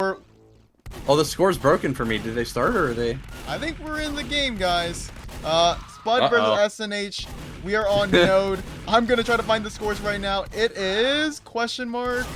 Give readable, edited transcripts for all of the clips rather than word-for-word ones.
Oh, the score's broken for me. Did they start or are they? I think we're in the game, guys. Spud versus SNH. We are on node. I'm gonna try to find the scores right now. It is question mark.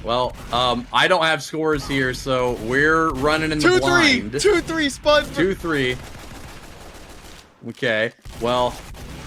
Well, I don't have scores here, so we're running in the blind. 2-3 Spud. 2-3. Okay. Well,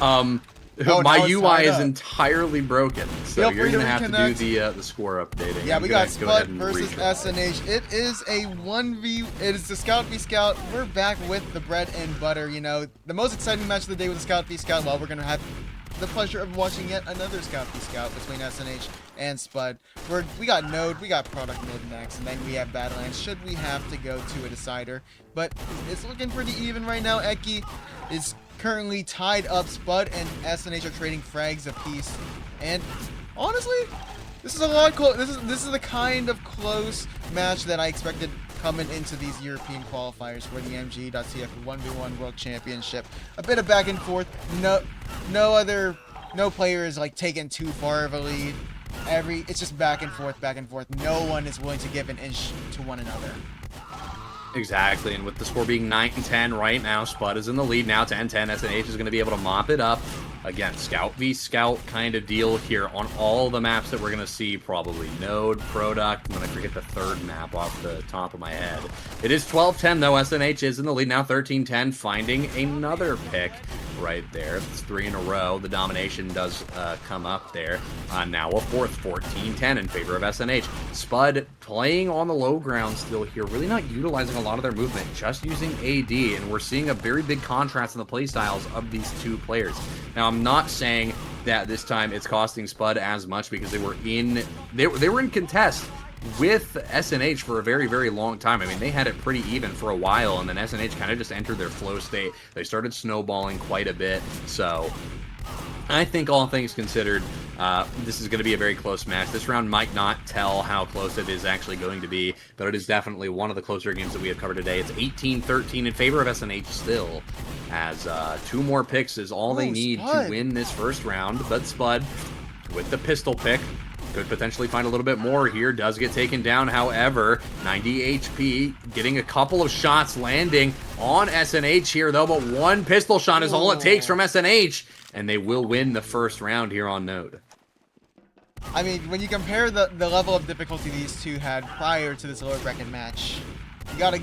my UI is entirely broken, so you're gonna have to do the score updating. Yeah, we got Spud versus SNH. It is a 1v. It is the Scout v Scout. We're back with the bread and butter. You know, the most exciting match of the day with the Scout v Scout. Well, we're gonna have the pleasure of watching yet another Scout v Scout between SNH and Spud. We got Node, we got Product Mid next, and then we have Badlands should we have to go to a decider. But it's looking pretty even right now. Eki is currently tied up. Spud and SNH are trading frags apiece. And honestly, this is a lot close. This is the kind of close match that I expected coming into these European qualifiers for the MGE.TF 1v1 World Championship. A bit of back and forth. No player is like taking too far of a lead. It's just back and forth, back and forth. No one is willing to give an inch to one another. Exactly, and with the score being 9-10 right now, Spud is in the lead now, 10-10. SNH is going to be able to mop it up. Again, Scout v Scout kind of deal here on all the maps that we're going to see, probably Node, Product, and then I forget the third map off the top of my head. It is 12-10, though. SNH is in the lead now, 13-10, finding another pick right there. It's 3 in a row. The domination does come up there. Now a fourth, 14-10 in favor of SNH. Spud playing on the low ground still here, really not utilizing a lot of their movement, just using AD, and we're seeing a very big contrast in the playstyles of these two players. Now, I'm not saying that this time it's costing Spud as much because they were in contest with SNH for a very, very long time. I mean, they had it pretty even for a while, and then SNH kind of just entered their flow state. They started snowballing quite a bit, so I think all things considered, this is going to be a very close match. This round might not tell how close it is actually going to be, but it is definitely one of the closer games that we have covered today. It's 18-13 in favor of SNH still, as 2 more picks is all they need to win this first round. But Spud, with the pistol pick, could potentially find a little bit more here. Does get taken down, however. 90 HP, getting a couple of shots landing on SNH here, though, but 1 pistol shot is all it takes from SNH, and they will win the first round here on Node. I mean, when you compare the level of difficulty these two had prior to this lower bracket match, you gotta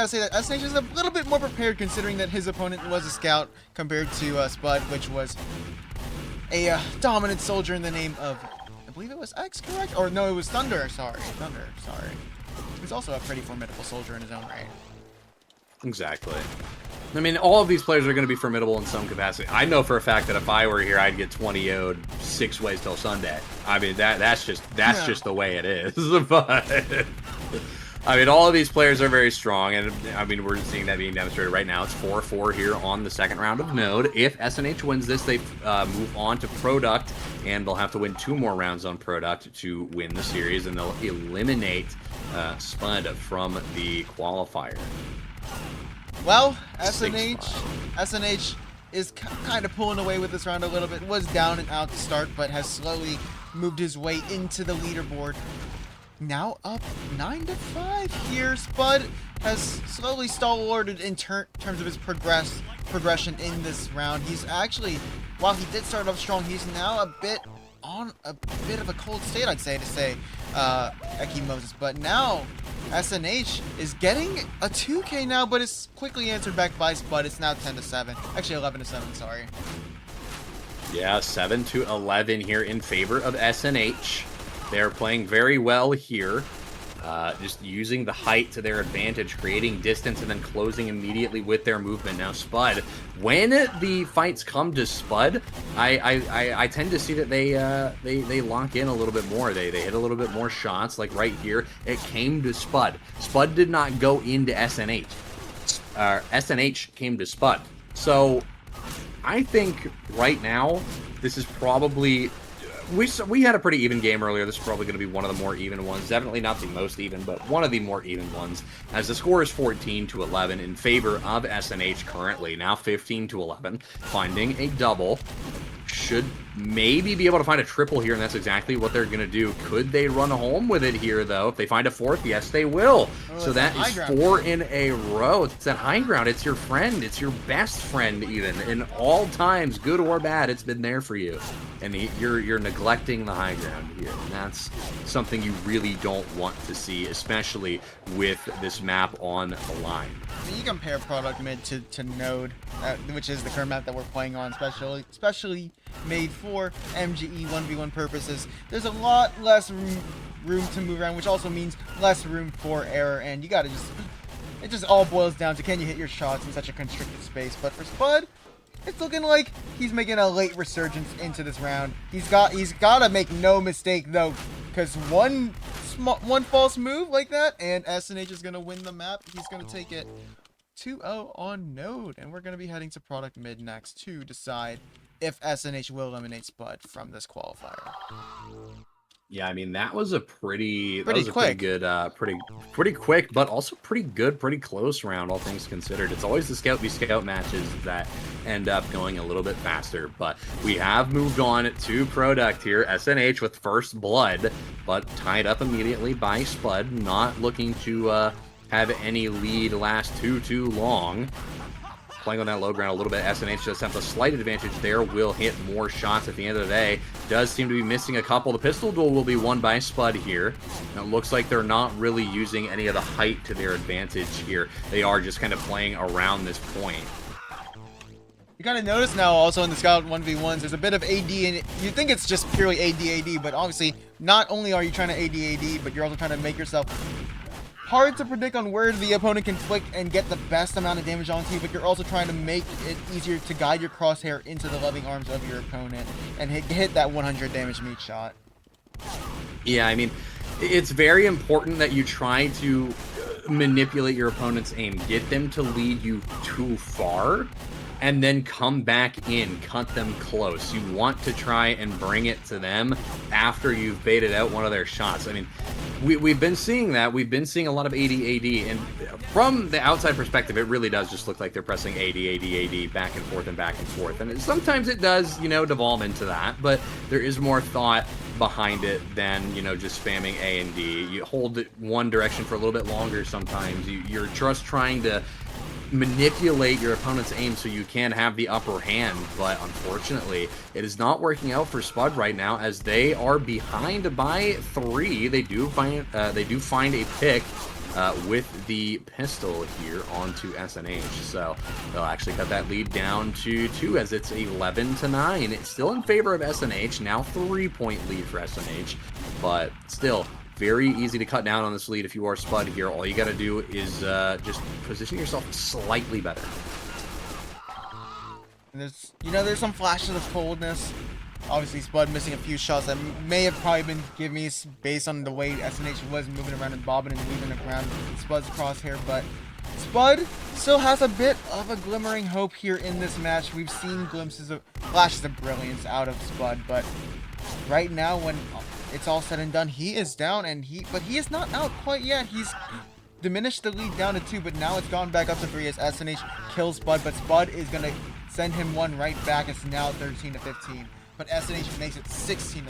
say that SNH is a little bit more prepared, considering that his opponent was a Scout compared to Spud, which was a dominant soldier in the name of, I believe it was X, correct? Or no, it was Thunder. Sorry. He's also a pretty formidable soldier in his own right. Exactly. I mean, all of these players are going to be formidable in some capacity. I know for a fact that if I were here, I'd get 20-0'd 6 ways till Sunday. I mean, that's just the way it is. But I mean, all of these players are very strong, and I mean, we're seeing that being demonstrated right now. It's 4-4 here on the second round of Node. If SNH wins this, they move on to Product, and they'll have to win 2 more rounds on Product to win the series, and they'll eliminate Spud from the qualifier. Well, SNH is kind of pulling away with this round a little bit. Was down and out to start, but has slowly moved his way into the leaderboard. Now up 9-5 here. Spud has slowly stalwarted in terms of his progression in this round. He's actually, while he did start off strong, he's now a bit of a cold state, I'd say, to say ecchymoses. But now SNH is getting a 2K now, but it's quickly answered back by Spud. It's now 10-7. Actually, 11-7, sorry. Yeah, 7-11 here in favor of SNH. They're playing very well here, just using the height to their advantage, creating distance, and then closing immediately with their movement. Now, Spud, when the fights come to Spud, I tend to see that they lock in a little bit more. They hit a little bit more shots, like right here. It came to Spud. Spud did not go into SNH. SNH came to Spud. So, I think right now, this is probably... We had a pretty even game earlier. This is probably going to be one of the more even ones. Definitely not the most even, but one of the more even ones. As the score is 14-11 in favor of SNH currently. Now 15-11, finding a double. should maybe be able to find a triple here, and that's exactly what they're going to do. Could they run home with it here, though? If they find a fourth, yes, they will. Oh, so that is 4 in a row. It's that high ground. It's your friend. It's your best friend, even. In all times, good or bad, it's been there for you. And you're neglecting the high ground here. And that's something you really don't want to see, especially with this map on the line. I mean, you compare product mid to node, which is the current map that we're playing on, especially made for MGE 1v1 purposes. There's a lot less room to move around, which also means less room for error, and you gotta it just all boils down to, can you hit your shots in such a constricted space? But for Spud, it's looking like he's making a late resurgence into this round. He's got to make no mistake though, because one false move like that, and SNH is gonna win the map. He's gonna take it 2-0 on node, and we're gonna be heading to product mid next to decide if SNH will eliminate Spud from this qualifier. Yeah, I mean, that was a pretty quick. good, pretty quick, but also pretty good, pretty close round, all things considered. It's always the Scout v Scout matches that end up going a little bit faster, but we have moved on to product here. SNH with first blood, but tied up immediately by Spud, not looking to have any lead last too long. Playing on that low ground a little bit, SNH does have a slight advantage there, will hit more shots at the end of the day. Does seem to be missing a couple. The pistol duel will be won by Spud here. And it looks like they're not really using any of the height to their advantage here. They are just kind of playing around this point. You kind of notice now also in the Scout 1v1s, there's a bit of AD, and you think it's just purely AD, but obviously not only are you trying to AD, but you're also trying to make yourself hard to predict on where the opponent can flick and get the best amount of damage onto you, but you're also trying to make it easier to guide your crosshair into the loving arms of your opponent and hit that 100 damage meat shot. Yeah, I mean, it's very important that you try to manipulate your opponent's aim, get them to lead you too far, and then come back in, cut them close. You want to try and bring it to them after you've baited out one of their shots. I mean, we've been seeing that. We've been seeing a lot of AD, and from the outside perspective, it really does just look like they're pressing AD back and forth and back and forth. And sometimes it does, devolve into that, but there is more thought behind it than, just spamming A and D. You hold it one direction for a little bit longer sometimes. You're just trying to manipulate your opponent's aim so you can have the upper hand, but unfortunately it is not working out for Spud right now, as they are behind by 3. They do find a pick with the pistol here onto SNH, so they'll actually cut that lead down to 2 as it's 11-9. It's still in favor of SNH, now 3-point lead for SNH, but still very easy to cut down on this lead if you are Spud here. All you got to do is just position yourself slightly better. And there's some flashes of coldness. Obviously, Spud missing a few shots that may have probably been given based on the way SNH was moving around and bobbing and weaving around Spud's crosshair, but Spud still has a bit of a glimmering hope here in this match. We've seen flashes of brilliance out of Spud, but right now, when it's all said and done, he is down, but he is not out quite yet. He's diminished the lead down to 2, but now it's gone back up to 3 as SNH kills Spud, but Spud is going to send him one right back. It's now 13-15, but SNH makes it 16-13.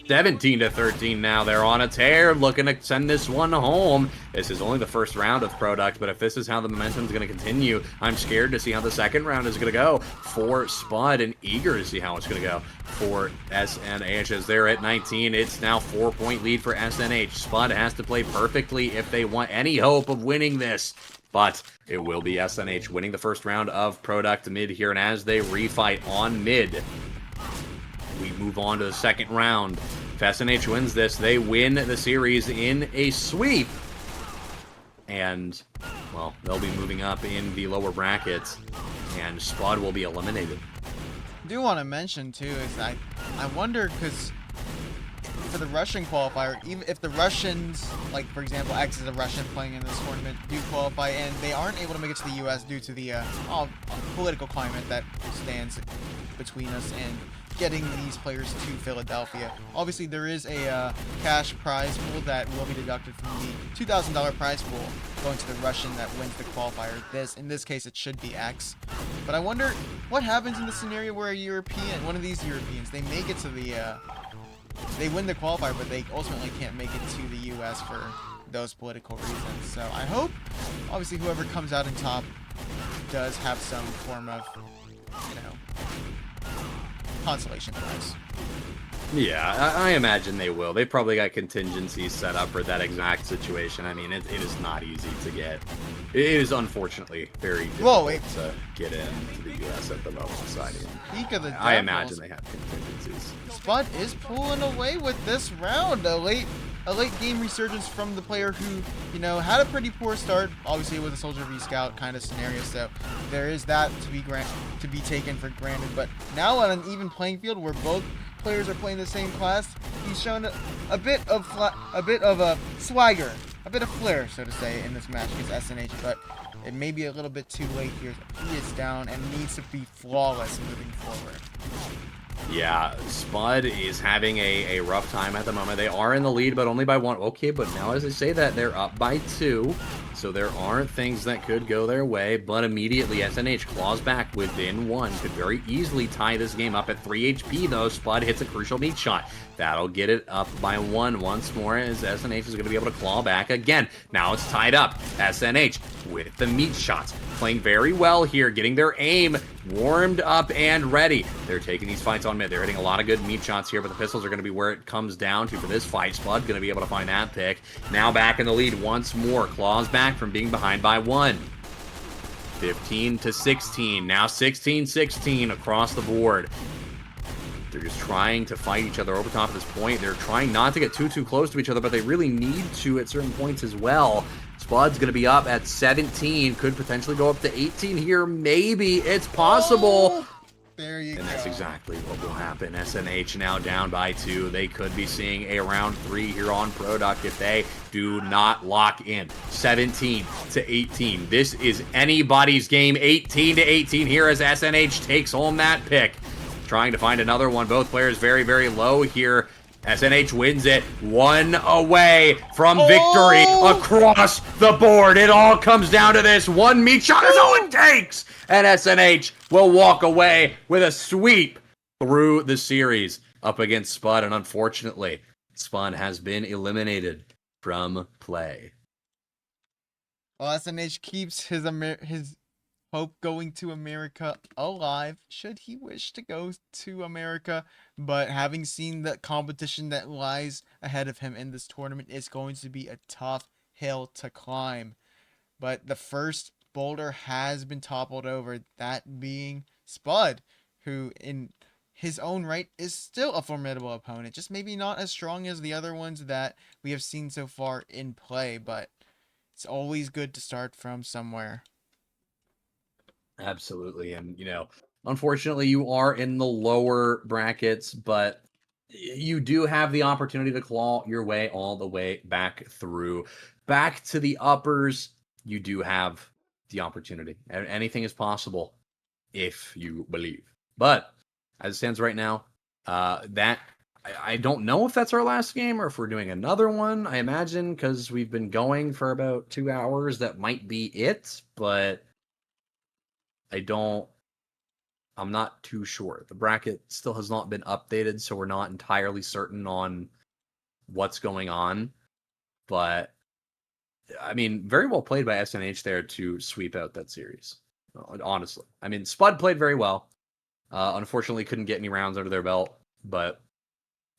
17-13 now. They're on a tear, looking to send this one home. This is only the first round of product, but if this is how the momentum is going to continue, I'm scared to see how the second round is going to go for Spud, and eager to see how it's going to go for SNH as they're at 19. It's now 4-point lead for SNH. Spud has to play perfectly if they want any hope of winning this, but it will be SNH winning the first round of product mid here, and as they refight on mid, we move on to the second round. If SNH wins this, they win the series in a sweep. And, well, they'll be moving up in the lower brackets, and Spud will be eliminated. I do want to mention, too, is I wonder, because for the Russian qualifier, even if the Russians, like, for example, X is a Russian playing in this tournament, do qualify, and they aren't able to make it to the U.S. due to the political climate that stands between us and getting these players to Philadelphia. Obviously, there is a cash prize pool that will be deducted from the $2,000 prize pool going to the Russian that wins the qualifier. In this case, it should be X. But I wonder what happens in the scenario where one of these Europeans, they make it to they win the qualifier, but they ultimately can't make it to the U.S. for those political reasons. So I hope, obviously, whoever comes out on top does have some form of, consolation prize. Yeah, I imagine they will. They probably got contingencies set up for that exact situation. I mean, it is not easy to get. It is unfortunately very difficult to get into the U.S. at the moment. Piika, I imagine they have contingencies. Spud is pulling away with this round. A late game resurgence from the player who, had a pretty poor start. Obviously, with a Soldier v Scout kind of scenario, so there is that to be taken for granted. But now on an even playing field where both players are playing the same class, he's shown a bit of a swagger, a bit of flair, so to say, in this match against SNH. But it may be a little bit too late here. He is down and needs to be flawless moving forward. Yeah, Spud is having a rough time at the moment. They are in the lead, but only by 1. Okay, but now as I say that, they're up by 2. So there aren't things that could go their way, but immediately SNH claws back within 1. Could very easily tie this game up at 3 HP, though. Spud hits a crucial meat shot. That'll get it up by 1 once more, as SNH is going to be able to claw back again. Now it's tied up. SNH with the meat shots. Playing very well here, getting their aim warmed up and ready. They're taking these fights on mid. They're hitting a lot of good meat shots here, but the pistols are going to be where it comes down to for this fight. Spud going to be able to find that pick. Now back in the lead once more. Claws back from being behind by 1. 15 to 16. Now 16-16 across the board. They're just trying to fight each other over top at this point. They're trying not to get too close to each other, but they really need to at certain points as well. Spud's going to be up at 17. Could potentially go up to 18 here. Maybe. It's possible. Oh, there you go. And that's exactly what will happen. SNH now down by 2. They could be seeing a round 3 here on Product if they do not lock in. 17 to 18. This is anybody's game. 18 to 18 here as SNH takes home that pick. Trying to find another one. Both players very, very low here. SNH wins it 1 away from victory across the board. It all comes down to this. 1 meat shot is all it takes. And SNH will walk away with a sweep through the series up against Spud. And unfortunately, Spud has been eliminated from play. Well, SNH keeps his hope going to America alive, should he wish to go to America. But having seen the competition that lies ahead of him in this tournament, it's going to be a tough hill to climb. But the first boulder has been toppled over, that being Spud, who in his own right is still a formidable opponent, just maybe not as strong as the other ones that we have seen so far in play, but it's always good to start from somewhere. Absolutely. And, unfortunately, you are in the lower brackets, but you do have the opportunity to claw your way all the way back through. Back to the uppers, you do have the opportunity. Anything is possible if you believe. But as it stands right now, I don't know if that's our last game or if we're doing another one. I imagine because we've been going for about 2 hours, that might be it, but I'm not too sure. The bracket still has not been updated, so we're not entirely certain on what's going on. But, I mean, very well played by SNH there to sweep out that series, honestly. I mean, Spud played very well. Unfortunately, couldn't get any rounds under their belt, but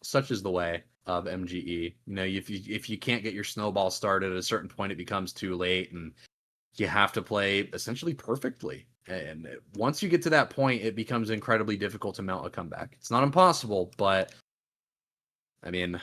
such is the way of MGE. If you can't get your snowball started at a certain point, it becomes too late, and you have to play essentially perfectly. And once you get to that point, it becomes incredibly difficult to mount a comeback. It's not impossible, but I mean,